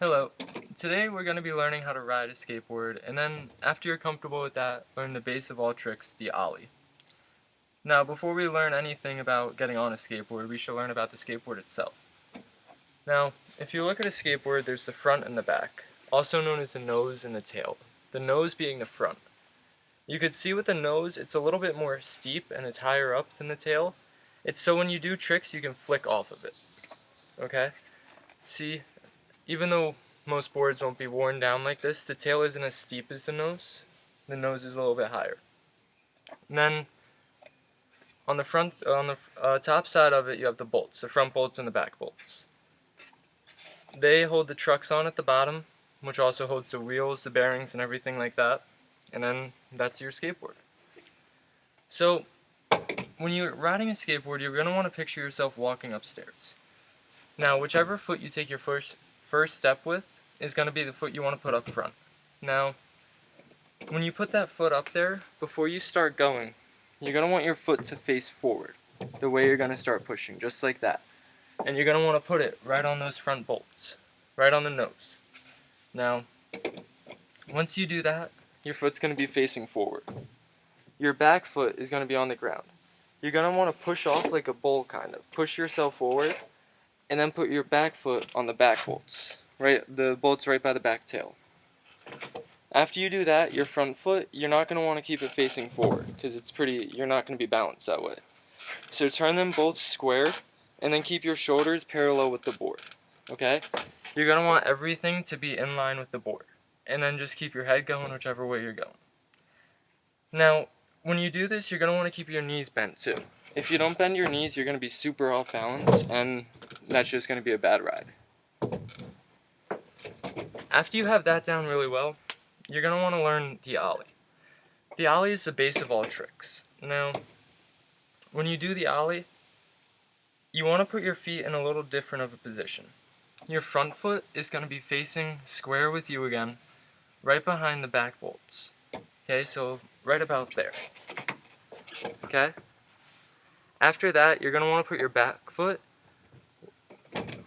Hello. Today we're going to be learning how to ride a skateboard, and then after you're comfortable with that, learn the base of all tricks, the ollie. Now, before we learn anything about getting on a skateboard, we should learn about the skateboard itself. Now, if you look at a skateboard, there's the front and the back, also known as the nose and the tail. The nose being the front. You could see with the nose, it's a little bit more steep and it's higher up than the tail. It's so when you do tricks, you can flick off of it. Okay? See, even though most boards won't be worn down like this, the tail isn't as steep as the nose. The nose is a little bit higher. And then on the top side of it, you have the bolts, the front bolts and the back bolts. They hold the trucks on at the bottom, which also holds the wheels, the bearings, and everything like that. And then that's your skateboard. So when you're riding a skateboard, you're going to want to picture yourself walking upstairs. Now, whichever foot you take your first step with is going to be the foot you want to put up front. Now, when you put that foot up there, before you start going, you're going to want your foot to face forward, the way you're going to start pushing, just like that. And you're going to want to put it right on those front bolts, right on the nose. Now, once you do that, your foot's going to be facing forward. Your back foot is going to be on the ground. You're going to want to push off like a bull, kind of. Push yourself forward, and then put your back foot on the back bolts. The bolts right by the back tail. After you do that, your front foot, you're not going to want to keep it facing forward because you're not going to be balanced that way. So turn them both square and then keep your shoulders parallel with the board. Okay? You're going to want everything to be in line with the board. And then just keep your head going whichever way you're going. Now, when you do this, you're going to want to keep your knees bent too. If you don't bend your knees, you're going to be super off balance, and that's just going to be a bad ride. After you have that down really well, you're going to want to learn the ollie. The ollie is the base of all tricks. Now, when you do the ollie, you want to put your feet in a little different of a position. Your front foot is going to be facing square with you again, right behind the back bolts. Okay, so right about there. Okay? After that, you're going to want to put your back foot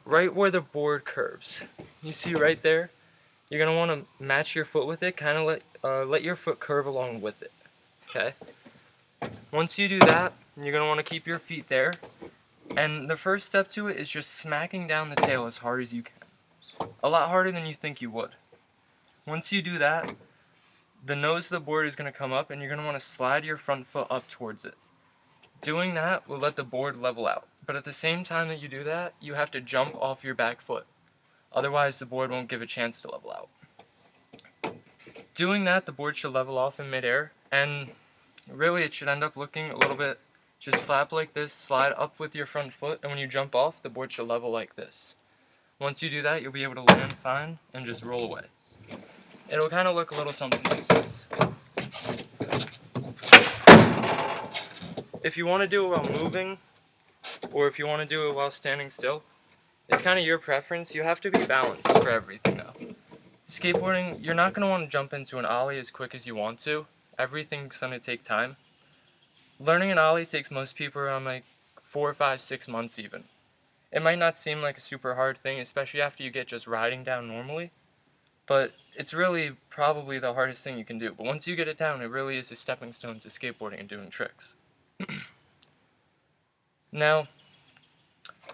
right where the board curves. You see right there? You're going to want to match your foot with it, kind of let your foot curve along with it. Okay? Once you do that, you're going to want to keep your feet there. And the first step to it is just smacking down the tail as hard as you can. A lot harder than you think you would. Once you do that, the nose of the board is going to come up and you're going to want to slide your front foot up towards it. Doing that will let the board level out. But at the same time that you do that, you have to jump off your back foot. Otherwise, the board won't give a chance to level out. Doing that, the board should level off in midair, and really it should end up looking a little bit, just slap like this, slide up with your front foot, and when you jump off, the board should level like this. Once you do that, you'll be able to land fine and just roll away. It'll kind of look a little something like this. If you want to do it while moving, or if you want to do it while standing still, it's kind of your preference. You have to be balanced for everything though. Skateboarding, you're not going to want to jump into an ollie as quick as you want to. Everything's going to take time. Learning an ollie takes most people around like 4, 5, 6 months even. It might not seem like a super hard thing, especially after you get just riding down normally, but it's really probably the hardest thing you can do. But once you get it down, it really is a stepping stone to skateboarding and doing tricks. Now,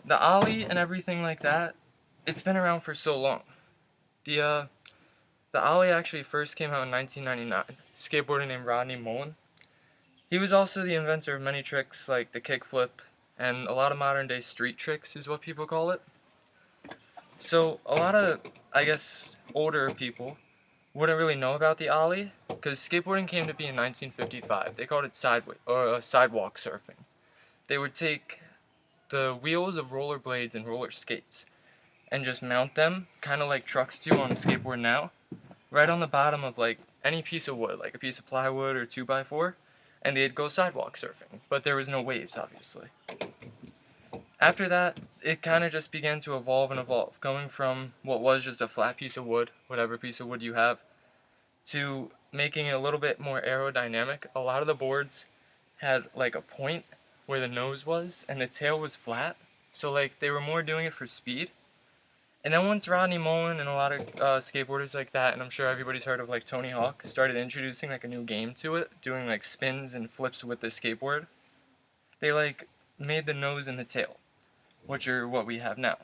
the ollie and everything like that, it's been around for so long. The ollie actually first came out in 1999. A skateboarder named Rodney Mullen. He was also the inventor of many tricks like the kickflip, and a lot of modern day street tricks is what people call it. So a lot of, I guess, older people wouldn't really know about the ollie because skateboarding came to be in 1955. They called it sidewalk surfing. They would take the wheels of rollerblades and roller skates and just mount them, kind of like trucks do on a skateboard now, right on the bottom of like any piece of wood, like a piece of plywood or 2x4, and they'd go sidewalk surfing, but there was no waves, obviously. After that, it kind of just began to evolve and evolve, going from what was just a flat piece of wood, whatever piece of wood you have, to making it a little bit more aerodynamic. A lot of the boards had like a point where the nose was, and the tail was flat, so like they were more doing it for speed. And then once Rodney Mullen and a lot of skateboarders like that, and I'm sure everybody's heard of like Tony Hawk, started introducing like a new game to it, doing like spins and flips with the skateboard, they like made the nose and the tail, which are what we have now.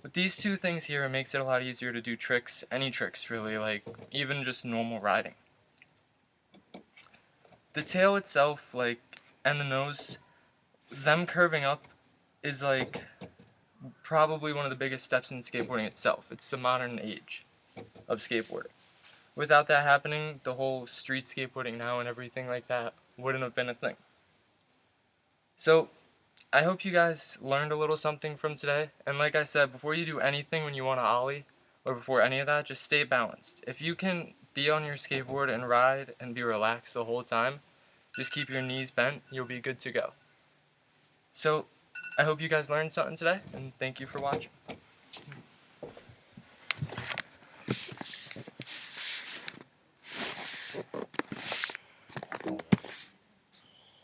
With these two things here, it makes it a lot easier to do tricks, any tricks really, like even just normal riding. The tail itself, like, and the nose, them curving up is like probably one of the biggest steps in skateboarding itself. It's the modern age of skateboarding. Without that happening, the whole street skateboarding now and everything like that wouldn't have been a thing. So, I hope you guys learned a little something from today. And like I said, before you do anything when you want to ollie, or before any of that, just stay balanced. If you can be on your skateboard and ride and be relaxed the whole time, just keep your knees bent, you'll be good to go. So, I hope you guys learned something today, and thank you for watching.